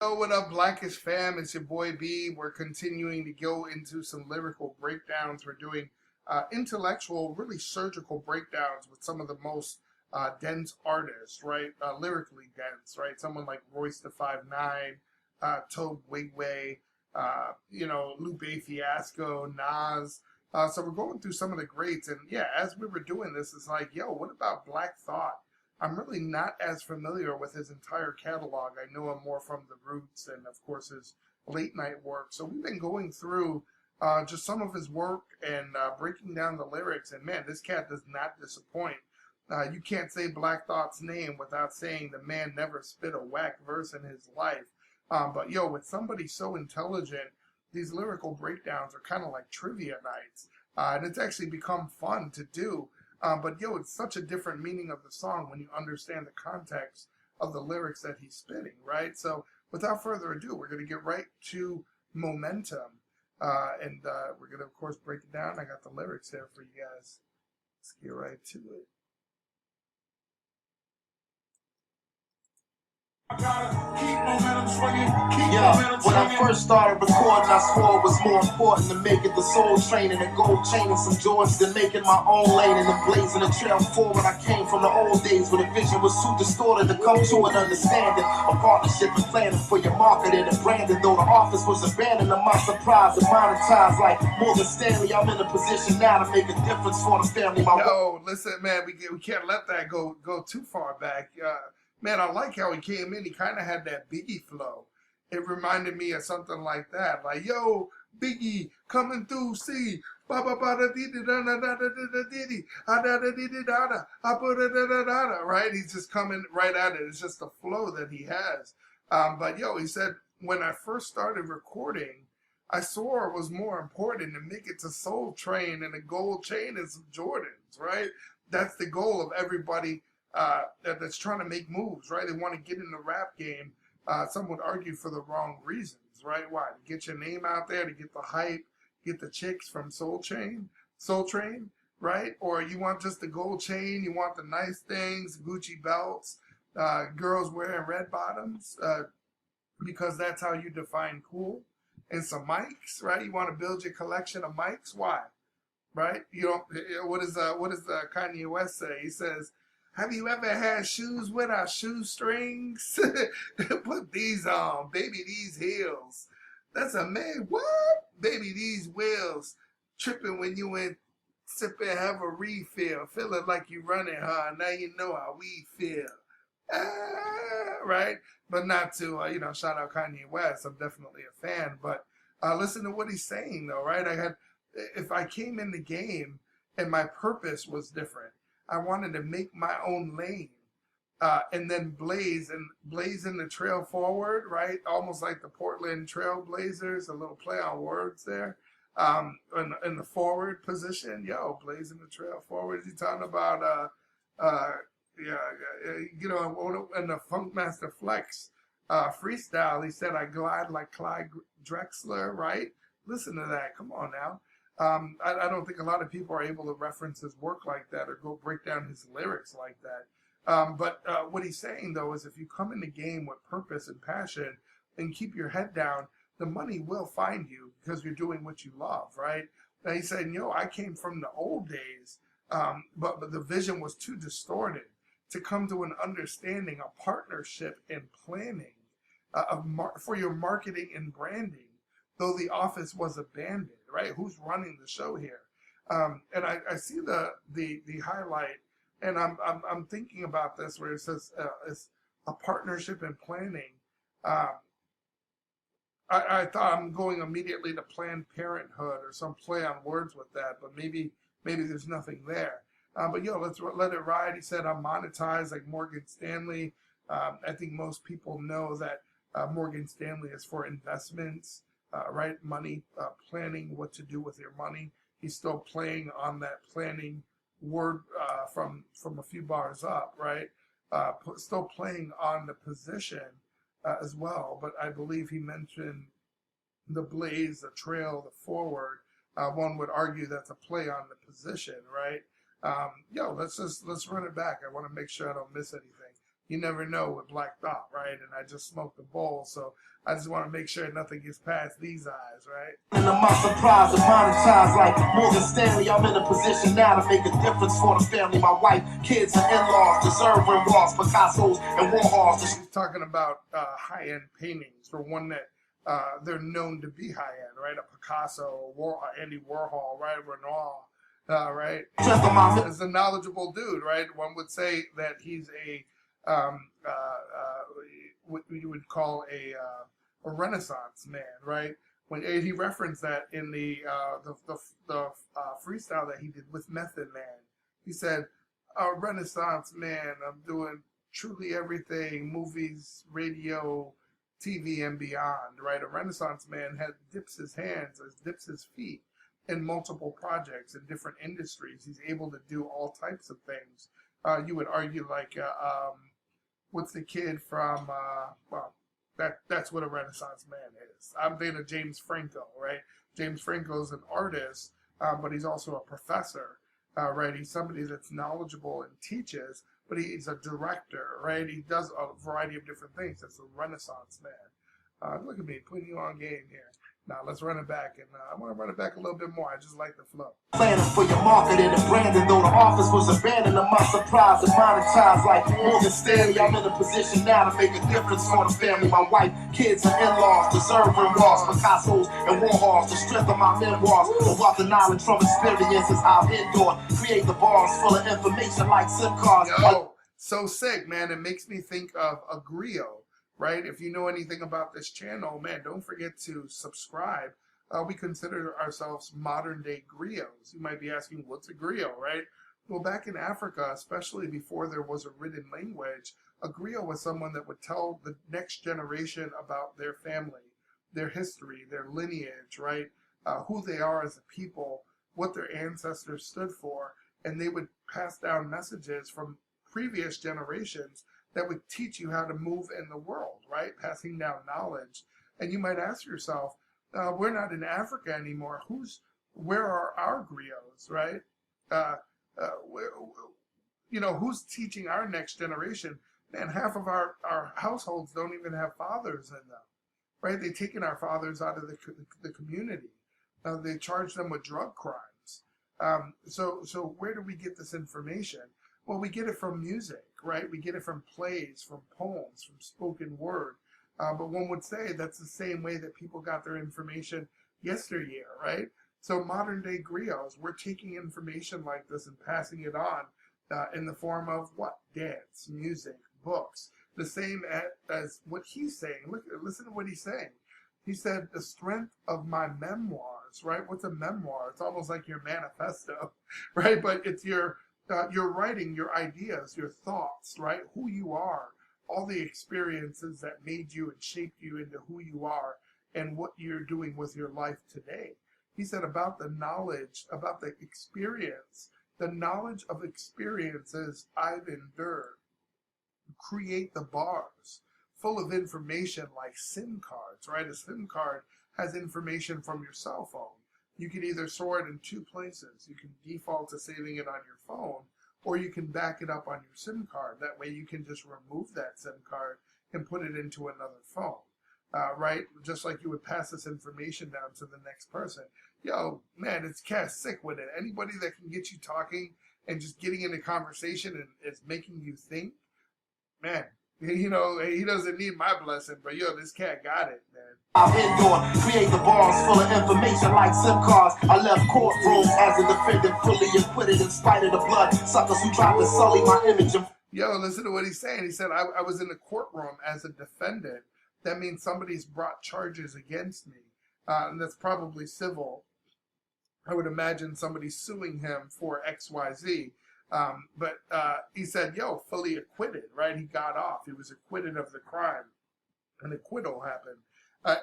Yo, what up, Blackish fam? It's your boy B. We're continuing to go into some lyrical breakdowns. We're doing intellectual, really surgical breakdowns with some of the most dense artists, right? Lyrically dense, right? Someone like Royce the 5'9", Tobe Wigway, Lupe Fiasco, Nas. So we're going through some of the greats, and yeah, as we were doing this, it's like, yo, what about Black Thought? I'm really not as familiar with his entire catalog. I know him more from the Roots and, of course, his late night work. So we've been going through just some of his work and breaking down the lyrics. And man, this cat does not disappoint. You can't say Black Thought's name without saying the man never spit a whack verse in his life. But yo, with somebody so intelligent, these lyrical breakdowns are kind of like trivia nights. And it's actually become fun to do. But yo, it's such a different meaning of the song when you understand the context of the lyrics that he's spitting, right? So without further ado, we're going to get right to Momentum. And we're going to, of course, break it down. I got the lyrics here for you guys. Let's get right to it. Yeah, when I first started recording, I swore it was more important to make it the soul train and a gold chain and some Jordans than making my own lane and then blazing a trail forward. I came from the old days where the vision was too distorted to come to an understanding. A partnership and planning for your marketing and branding. Though the office was abandoned, to my surprise and monetized like Morgan Stanley. I'm in a position now to make a difference for the family. Yo, listen, man, we can't let that go too far back. Man, I like how he came in. He kind of had that Biggie flow. It reminded me of something like that. Like, yo, Biggie coming through, see. Ba ba ba da dee da da da da da da dee da da da dee da da da da da da. Right? He's just coming right at it. It's just the flow that he has. But yo, he said when I first started recording, I saw it was more important to make it to Soul Train and a gold chain and some Jordans. Right? That's the goal of everybody that's trying to make moves, right? They want to get in the rap game. Some would argue for the wrong reasons, right? Why? To get your name out there, to get the hype, get the chicks from Soul Train, right? Or you want just the gold chain, you want the nice things, Gucci belts, girls wearing red bottoms, because that's how you define cool. And some mics, right? You want to build your collection of mics. Why? Right? You don't. What does Kanye West say? He says, have you ever had shoes without shoestrings? Put these on, baby, these heels. That's a man. What? Baby, these wheels. Tripping when you in sipping, have a refill. Feeling like you running, huh? Now you know how we feel. Right? But not to, shout out Kanye West. I'm definitely a fan. But listen to what he's saying, though, right? If I came in the game and my purpose was different, I wanted to make my own lane, and then blaze in the trail forward, right? Almost like the Portland Trail Blazers, a little play on words there. In the forward position, yo, blazing the trail forward. Is he talking about in the Funkmaster Flex freestyle? He said, "I glide like Clyde Drexler," right? Listen to that. Come on now. I don't think a lot of people are able to reference his work like that or go break down his lyrics like that. But what he's saying, though, is if you come in the game with purpose and passion and keep your head down, the money will find you because you're doing what you love, right? And he said, I came from the old days, but the vision was too distorted to come to an understanding, a partnership and planning for your marketing and branding, though the office was abandoned, right? Who's running the show here? And I see the highlight, and I'm thinking about this where it says it's a partnership and planning. I thought I'm going immediately to Planned Parenthood or some play on words with that, but maybe there's nothing there. But let's let it ride. He said I'm monetized like Morgan Stanley. I think most people know that Morgan Stanley is for investments. Right? Money, planning what to do with your money. He's still playing on that planning word from a few bars up, right? Still playing on the position as well. But I believe he mentioned the blaze, the trail, the forward. One would argue that's a play on the position, right? Let's run it back. I want to make sure I don't miss anything. You never know with Black Thought, right? And I just smoked a bowl, so I just want to make sure nothing gets past these eyes, right? And to my surprise, and monetize like Morgan Stanley. I'm in a position now to make a difference for the family. My wife, kids, and in-laws deserve rewards, Picasso's and Warhols. He's talking about high-end paintings, for one that they're known to be high-end, right? A Picasso, Andy Warhol, right? Renoir, right? As a knowledgeable dude, right? One would say that he's what you would call a Renaissance man, right? When he referenced that in the freestyle that he did with Method Man, he said, "A Renaissance man, I'm doing truly everything: movies, radio, TV, and beyond." Right? A Renaissance man dips his feet in multiple projects in different industries. He's able to do all types of things. You would argue like, what's the kid from? That's what a Renaissance man is. I'm thinking of James Franco, right? James Franco is an artist, but he's also a professor, right? He's somebody that's knowledgeable and teaches, but he's a director, right? He does a variety of different things. That's a Renaissance man. Look at me, putting you on game here. Now let's run it back, and I want to run it back a little bit more. I just like the flow. Planning for your marketing and branding, though the office was abandoned. To my surprise, and monetized like Morgan Stanley. I'm in a position now to make a difference for the family. My wife, kids, and in-laws deserve rewards, Picasso's and Warhols. The strength of my memoirs, the wealth of knowledge from experiences I've endured. Create the bars full of information like SIM cards. Yo, so sick, man. It makes me think of a griot. Right? If you know anything about this channel, man, don't forget to subscribe. We consider ourselves modern day griots. You might be asking, what's a griot, right? Well, back in Africa, especially before there was a written language, a griot was someone that would tell the next generation about their family, their history, their lineage, right? Who they are as a people, what their ancestors stood for, and they would pass down messages from previous generations that would teach you how to move in the world, right? Passing down knowledge. And you might ask yourself, we're not in Africa anymore. Where are our griots, right? Who's teaching our next generation? Man, half of our households don't even have fathers in them, right? They've taken our fathers out of the community. They charge them with drug crimes. So where do we get this information? Well, we get it from music, right? We get it from plays, from poems, from spoken word. But one would say that's the same way that people got their information yesteryear, right? So modern day griots, we're taking information like this and passing it on in the form of what? Dance, music, books. The same as what he's saying. Listen to what he's saying. He said, the strength of my memoirs, right? What's a memoir? It's almost like your manifesto, right? But it's your writing, your ideas, your thoughts, right? Who you are, all the experiences that made you and shaped you into who you are and what you're doing with your life today. He said about the knowledge, about the experience, the knowledge of experiences I've endured. Create the bars full of information like SIM cards, right? A SIM card has information from your cell phone. You can either store it in two places. You can default to saving it on your phone, or you can back it up on your SIM card. That way you can just remove that SIM card and put it into another phone, right? Just like you would pass this information down to the next person. Yo, man, it's cast sick with it. Anybody that can get you talking and just getting into conversation and it's making you think, man, he doesn't need my blessing, but yo, this cat got it, man. I'm indoor, create the bars full of information like SIM cards. I left courtrooms as a defendant, fully acquitted in spite of the blood suckers who tried to sully my image. Yo, listen to what he's saying. He said, I was in the courtroom as a defendant. That means somebody's brought charges against me, and that's probably civil. I would imagine somebody suing him for XYZ. But he said, yo, fully acquitted, right? He got off. He was acquitted of the crime. An acquittal happened.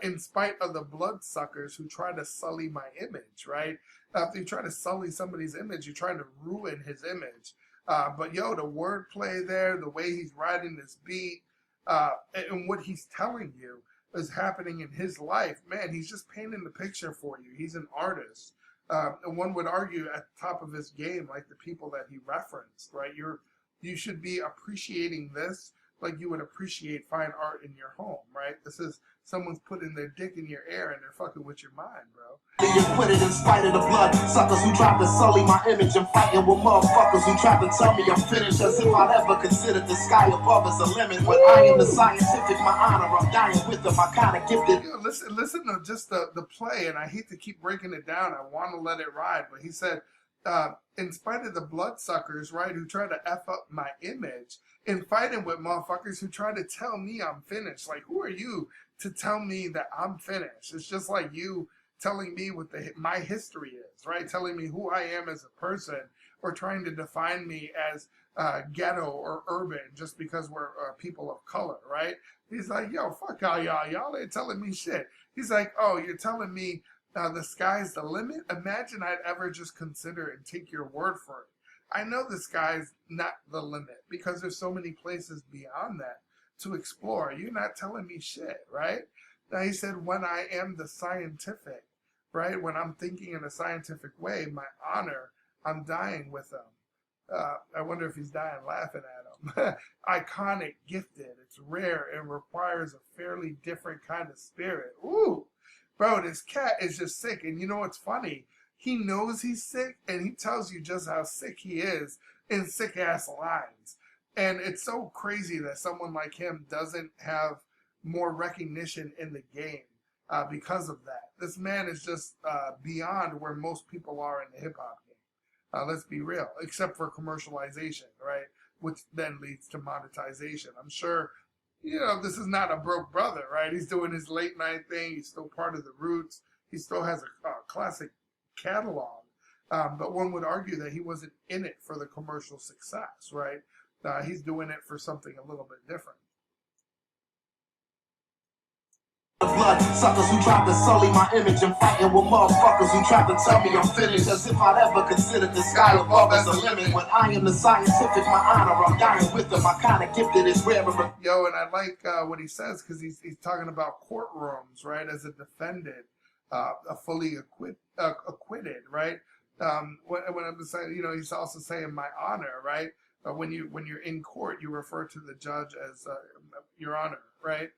In spite of the bloodsuckers who try to sully my image, right? If you try to sully somebody's image, you're trying to ruin his image. But yo, the wordplay there, the way he's writing this beat, and what he's telling you is happening in his life, man, he's just painting the picture for you. He's an artist. And one would argue at the top of his game, like the people that he referenced, right? You should be appreciating this, like you would appreciate fine art in your home, right? This is someone's putting their dick in your ear and they're fucking with your mind, bro. You quit it in spite of the blood suckers who tried to sully my image and fighting with motherfuckers who tried to tell me I'm finished, as if I'd ever considered the sky above as a limit. When I am the scientific, my honor, I'm dying with them. I kind of gifted. Listen to just the play, and I hate to keep breaking it down. I want to let it ride, but he said, in spite of the bloodsuckers, right, who try to F up my image, and fighting with motherfuckers who try to tell me I'm finished. Like, who are you to tell me that I'm finished? It's just like you telling me what my history is, right? Telling me who I am as a person, or trying to define me as ghetto or urban just because we're people of color, right? He's like, yo, fuck all y'all. Y'all ain't telling me shit. He's like, oh, you're telling me the sky's the limit? Imagine I'd ever just consider and take your word for it. I know the sky's not the limit because there's so many places beyond that to explore. You're not telling me shit, right? Now he said, when I am the scientific, right? When I'm thinking in a scientific way, my honor, I'm dying with him. I wonder if he's dying laughing at him. Iconic, gifted, it's rare and requires a fairly different kind of spirit. Ooh, bro, this cat is just sick. And you know what's funny? He knows he's sick, and he tells you just how sick he is in sick-ass lines. And it's so crazy that someone like him doesn't have more recognition in the game because of that. This man is just beyond where most people are in the hip-hop game. Let's be real, except for commercialization, right? Which then leads to monetization. I'm sure, this is not a broke brother, right? He's doing his late night thing. He's still part of the Roots. He still has a classic catalog. But one would argue that he wasn't in it for the commercial success, right? He's doing it for something a little bit different. Blood suckers who tried to sully my image and fighting with motherfuckers who tried to tell me I'm finished, as if I'd ever considered the sky above as a limit. When I am the scientific, my honor, I'm dying with them. I kind of gifted is rare. Yo, and I like what he says, because he's talking about courtrooms, right? As a defendant, a fully acquitted, right? When I'm saying, he's also saying my honor, right? When you're in court, you refer to the judge as your honor, right?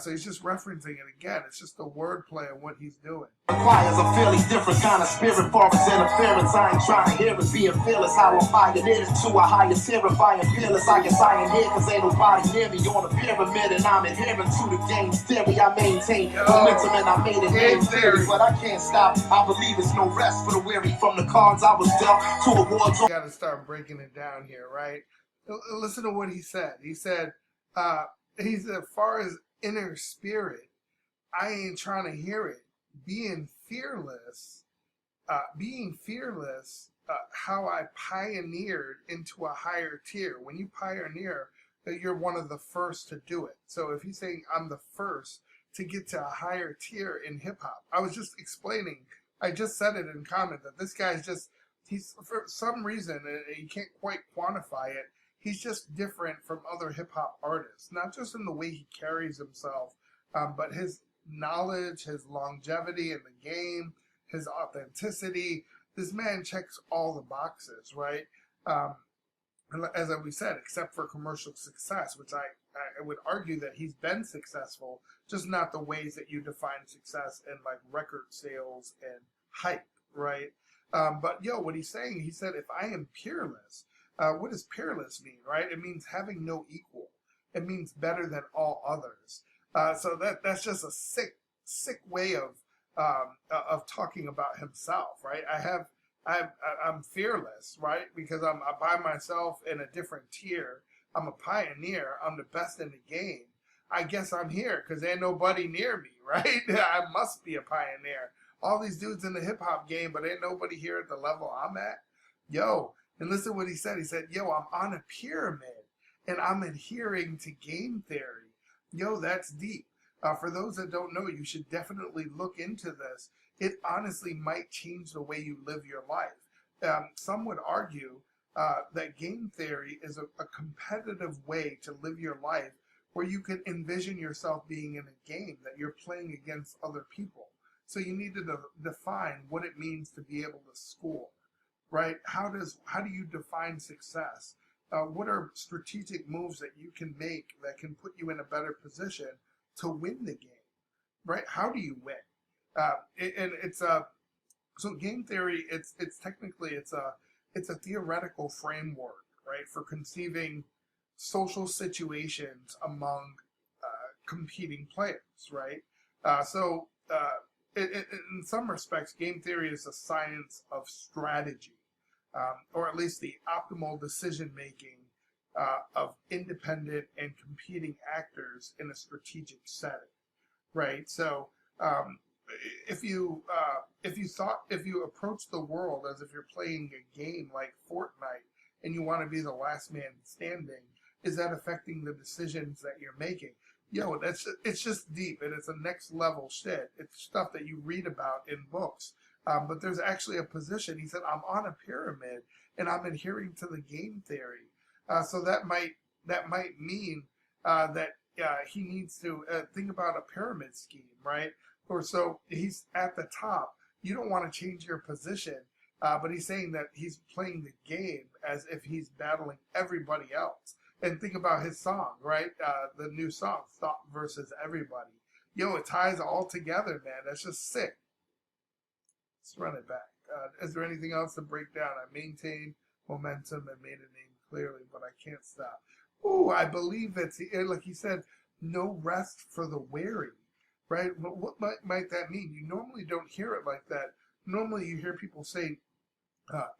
So he's just referencing it again. It's just the wordplay of what he's doing. Requires a fairly different kind of spirit for his interference. I ain't trying to hear it being fearless. How I'm pioneered into a higher terrifying fearless. I guess I ain't here cause ain't nobody near me on a pyramid, and I'm adhering to the game's theory. I maintain momentum and I made it game theory, but I can't stop. I believe it's no rest for the weary. From the cards I was dealt to awards. You gotta start breaking it down here, right? Listen to what he said. He said, he's as far as inner spirit, I ain't trying to hear it. Being fearless, how I pioneered into a higher tier. When you pioneer, you're one of the first to do it. So if he's saying I'm the first to get to a higher tier in hip hop, I was just explaining, I just said it in comment that this guy's he's for some reason, you can't quite quantify it, he's just different from other hip-hop artists, not just in the way he carries himself, but his knowledge, his longevity in the game, his authenticity. This man checks all the boxes, right? As we said, except for commercial success, which I would argue that he's been successful, just not the ways that you define success in like record sales and hype, right? But what he's saying, he said, if I am peerless, what does peerless mean, right? It means having no equal. It means better than all others. So that's just a sick way of talking about himself, right? I'm fearless, right? Because I'm by myself in a different tier. I'm a pioneer. I'm the best in the game. I guess I'm here because ain't nobody near me, right? I must be a pioneer. All these dudes in the hip hop game, but ain't nobody here at the level I'm at. And listen what he said. He said, I'm on a pyramid and I'm adhering to game theory. That's deep. For those that don't know, you should definitely look into this. It honestly might change the way you live your life. Some would argue that game theory is a competitive way to live your life where you can envision yourself being in a game that you're playing against other people. So you need to define what it means to be able to score. Right? How do you define success? what are strategic moves that you can make that can put you in a better position to win the game, right? How do you win? And it's so game theory. It's technically it's a theoretical framework, right, for conceiving social situations among competing players, right? So in some respects, game theory is a science of strategy, or at least the optimal decision making of independent and competing actors in a strategic setting, right? So if you approach the world as if you're playing a game like Fortnite and you want to be the last man standing, is that affecting the decisions that you're making? Yo, it's just deep, and it's a next level shit. It's stuff that you read about in books. But there's actually a position. He said, I'm on a pyramid and I'm adhering to the game theory. So that might mean that he needs to think about a pyramid scheme, right? Or so he's at the top. You don't want to change your position, but he's saying that he's playing the game as if he's battling everybody else. And think about his song, right? The new song, Thought versus Everybody. Yo, it ties all together, man. That's just sick. Let's run it back. Is there anything else to break down? I maintained momentum and made a name clearly, but I can't stop. Ooh, I believe it's, like he said, no rest for the weary, right? But what might that mean? You normally don't hear it like that. Normally you hear people say,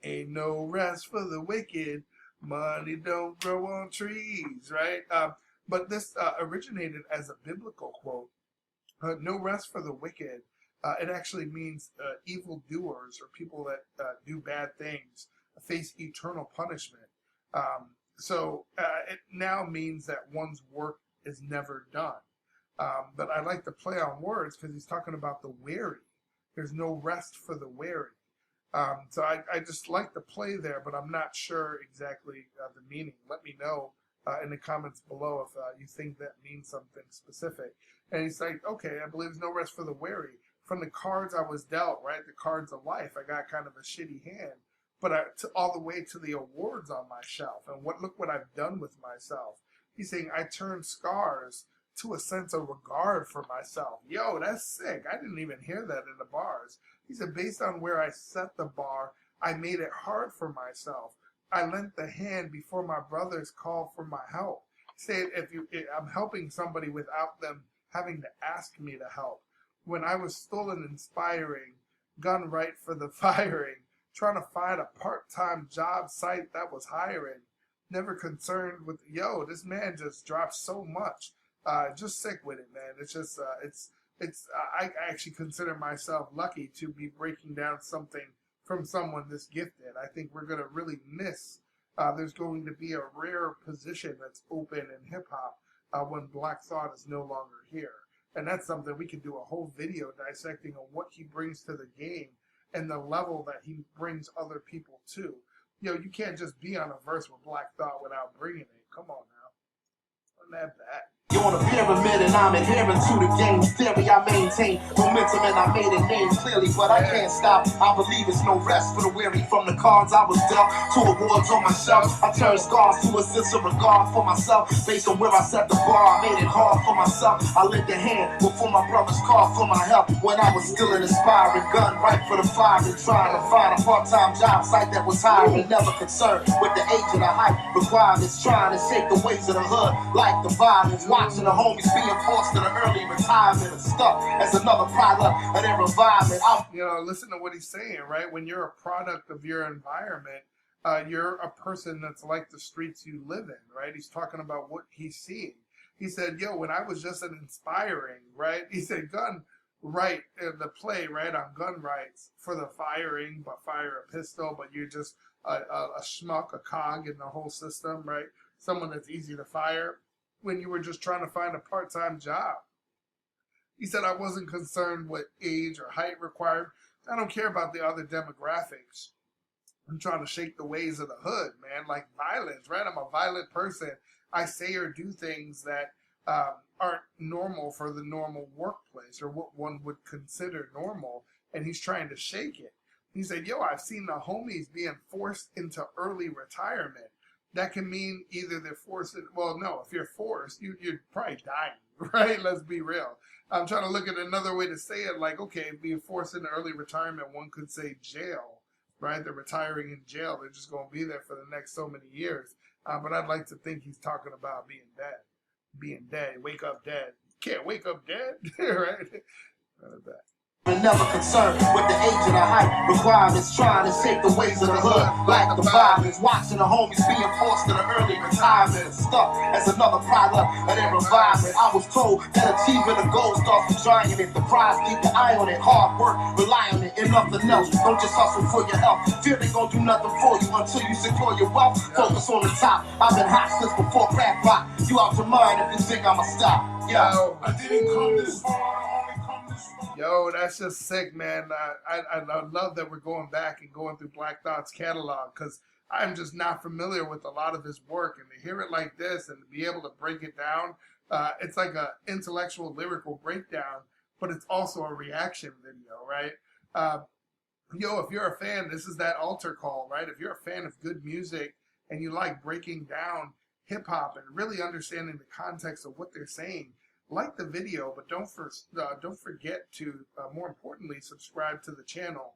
ain't no rest for the wicked. Money don't grow on trees, right? But this originated as a biblical quote. No rest for the wicked. It actually means evildoers or people that do bad things face eternal punishment. So it now means that one's work is never done. But I like to play on words because he's talking about the weary. There's no rest for the weary. So I just like to play there, but I'm not sure exactly the meaning. Let me know in the comments below if you think that means something specific. And he's like, okay, I believe there's no rest for the weary. From the cards I was dealt, right, the cards of life, I got kind of a shitty hand, but all the way to the awards on my shelf. And look what I've done with myself. He's saying I turned scars to a sense of regard for myself. Yo, that's sick. I didn't even hear that in the bars. He said, based on where I set the bar, I made it hard for myself. I lent the hand before my brothers called for my help. He said, I'm helping somebody without them having to ask me to help. When I was stolen inspiring, gun right for the firing, trying to find a part-time job site that was hiring, never concerned with, yo, this man just dropped so much. Just sick with it, man. It's just, I actually consider myself lucky to be breaking down something from someone this gifted. I think we're going to really miss, there's going to be a rare position that's open in hip hop when Black Thought is no longer here. And that's something we could do a whole video dissecting on what he brings to the game and the level that he brings other people to. You know, you can't just be on a verse with Black Thought without bringing it. Come on now. Run that back. You're on a pyramid and I'm adhering to the game theory. I maintain momentum and I made a name clearly, but I can't stop. I believe it's no rest for the weary. From the cards I was dealt to awards on my shelf, I turned scars to a sense of regard for myself. Based on where I set the bar, I made it hard for myself. I lent a hand before my brothers called for my help. When I was still an aspiring, gun right for the fire and trying to find a part-time job site that was hiring. Never concerned with the age of the hype requirements, trying to shake the ways of the hood like the violence. Watching the homies being forced to the early retirement and stuck as another product of their environment. Listen to what he's saying, right? When you're a product of your environment, you're a person that's like the streets you live in, right? He's talking about what he's seeing. He said, yo, when I was just an inspiring, right? He said, gun right, the play, right, on gun rights for the firing, but fire a pistol, but you're just a schmuck, a cog in the whole system, right? Someone that's easy to fire. When you were just trying to find a part-time job. He said, I wasn't concerned with age or height required. I don't care about the other demographics. I'm trying to shake the ways of the hood, man, like violence, right? I'm a violent person. I say or do things that aren't normal for the normal workplace or what one would consider normal, and he's trying to shake it. He said, yo, I've seen the homies being forced into early retirement. that can mean either they're forcing, well, no, if you're forced, you're probably dying, right? Let's be real. I'm trying to look at another way to say it, like, okay, being forced into early retirement, one could say jail, right? They're retiring in jail. They're just going to be there for the next so many years. But I'd like to think he's talking about being dead. Being dead. Wake up dead. You can't wake up dead, right? None of that. Never concerned with the age of the height requirements, trying to shape the ways of the hood like the violence. Watching the homies being forced to the early retirement, stuck as another product of their environment. I was told that achieving a goal starts with trying it. The prize, keep the eye on it, hard work, rely on it, and nothing else. Don't just hustle for your health. Fear they gon' do nothing for you until you secure your wealth. Focus on the top. I've been hot since before crack rock. You out your mind if you think I'ma stop. Yo, I didn't come this far. Yo, that's just sick, man. I love that we're going back and going through Black Thought's catalog, because I'm just not familiar with a lot of his work. And to hear it like this and to be able to break it down, it's like an intellectual, lyrical breakdown, but it's also a reaction video, right? Yo, if you're a fan, this is that altar call, right? If you're a fan of good music and you like breaking down hip-hop and really understanding the context of what they're saying, like the video, but don't forget to, more importantly, subscribe to the channel.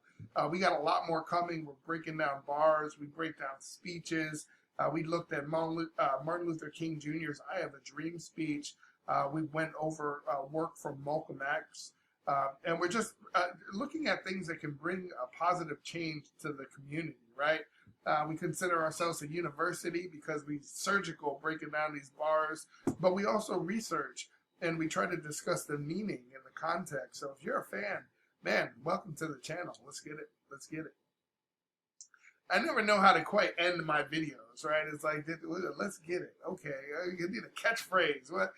We got a lot more coming. We're breaking down bars. We break down speeches. We looked at Martin Luther King Jr.'s I Have a Dream speech. We went over work from Malcolm X. And we're just looking at things that can bring a positive change to the community, right? We consider ourselves a university because we surgical breaking down these bars, but we also research. And we try to discuss the meaning and the context. So if you're a fan, man, welcome to the channel. Let's get it. Let's get it. I never know how to quite end my videos, right? It's like, let's get it. Okay, you need a catchphrase. What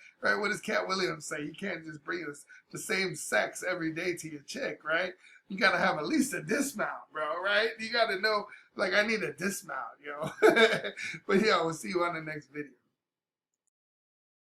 does Cat Williams say? You can't just bring us the same sex every day to your chick, right? You got to have at least a dismount, bro, right? You got to know, like, I need a dismount, yo. But, yo, we'll see you on the next video.